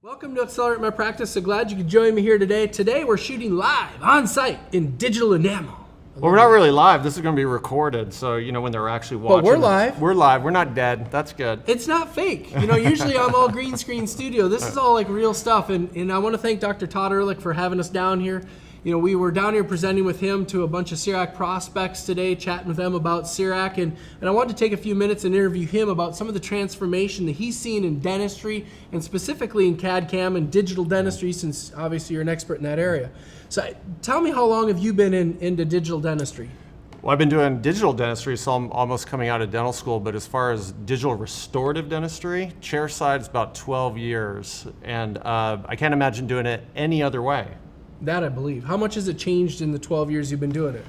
Welcome to Accelerate My Practice. So glad you could join me here today. Today we're shooting live on site in digital enamel. Well, we're not really live. This is going to be recorded, so when they're actually watching. But we're live. We're live. We're not dead. That's good. It's not fake. Usually I'm all green screen studio. This is all like real stuff. And I want to thank Dr. Todd Ehrlich for having us down here. We were down here presenting with him to a bunch of CEREC prospects today, chatting with them about CEREC. And I wanted to take a few minutes and interview him about some of the transformation that he's seen in dentistry, and specifically in CAD/CAM and digital dentistry, since obviously you're an expert in that area. So tell me, how long have you been into digital dentistry? Well, I've been doing digital dentistry, so I'm almost coming out of dental school. But as far as digital restorative dentistry, chair side is about 12 years. And I can't imagine doing it any other way. That I believe. How much has it changed in the 12 years you've been doing it?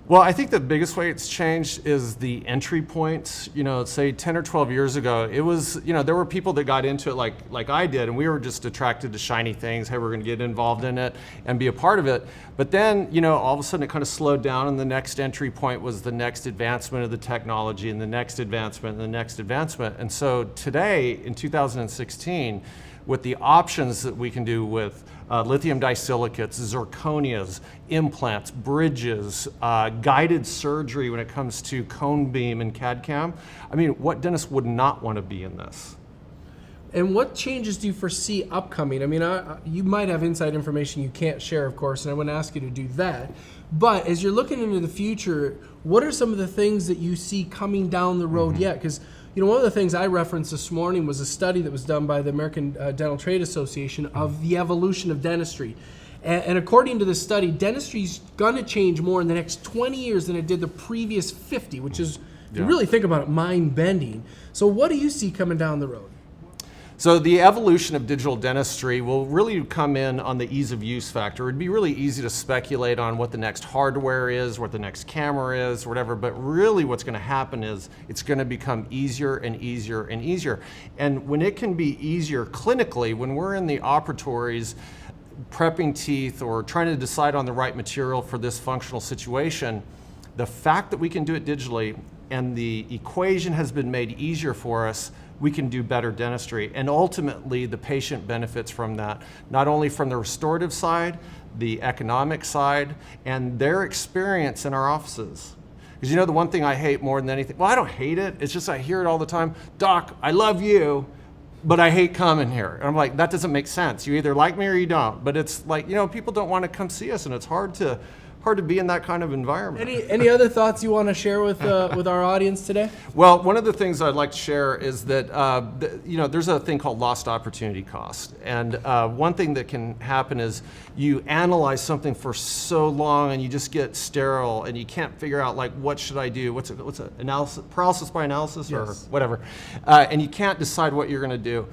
Well, I think the biggest way it's changed is the entry points. Say 10 or 12 years ago, it was, there were people that got into it like I did, and we were just attracted to shiny things. Hey, we're going to get involved in it and be a part of it. But then, all of a sudden it kind of slowed down, and the next entry point was the next advancement of the technology, and the next advancement, and the next advancement. And so today, in 2016, with the options that we can do with lithium disilicates, zirconias, implants, bridges, guided surgery when it comes to cone beam and CAD/CAM. I mean, what dentist would not want to be in this? And what changes do you foresee upcoming? I mean, you might have inside information you can't share, of course, and I wouldn't ask you to do that. But as you're looking into the future, what are some of the things that you see coming down the road yet? Because one of the things I referenced this morning was a study that was done by the American Dental Trade Association of the evolution of dentistry. And according to this study, dentistry is going to change more in the next 20 years than it did the previous 50, which is, if you really think about it, mind-bending. So what do you see coming down the road? So the evolution of digital dentistry will really come in on the ease of use factor. It'd be really easy to speculate on what the next hardware is, what the next camera is, whatever, but really what's going to happen is it's going to become easier and easier and easier. And when it can be easier clinically, when we're in the operatories prepping teeth or trying to decide on the right material for this functional situation, the fact that we can do it digitally and the equation has been made easier for us, we can do better dentistry. And ultimately, the patient benefits from that, not only from the restorative side, the economic side, and their experience in our offices. Because the one thing I hate more than anything, well, I don't hate it, it's just I hear it all the time, Doc, I love you, but I hate coming here. And I'm like, that doesn't make sense. You either like me or you don't. But it's like, people don't want to come see us, and it's hard to be in that kind of environment. Any other thoughts you want to share with our audience today? Well, one of the things I'd like to share is that there's a thing called lost opportunity cost, and one thing that can happen is you analyze something for so long and you just get sterile and you can't figure out what should I do? What's a analysis, paralysis by analysis, or whatever, and you can't decide what you're going to do.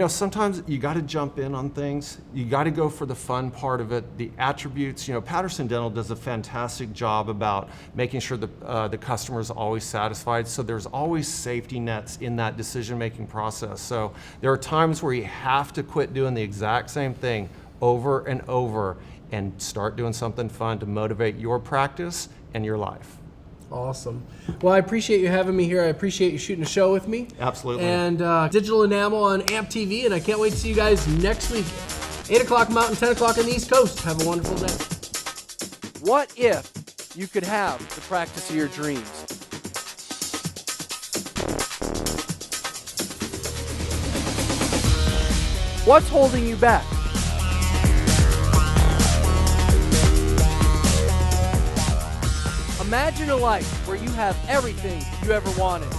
Sometimes you got to jump in on things. You got to go for the fun part of it, the attributes. Patterson Dental does a fantastic job about making sure the customer is always satisfied. So there's always safety nets in that decision-making process. So there are times where you have to quit doing the exact same thing over and over and start doing something fun to motivate your practice and your life. Awesome. Well, I appreciate you having me here. I appreciate you shooting a show with me. Absolutely. And digital enamel on AMP TV, and I can't wait to see you guys next week. 8 o'clock Mountain, 10 o'clock on the East Coast. Have a wonderful day. What if you could have the practice of your dreams? What's holding you back? Imagine a life where you have everything you ever wanted.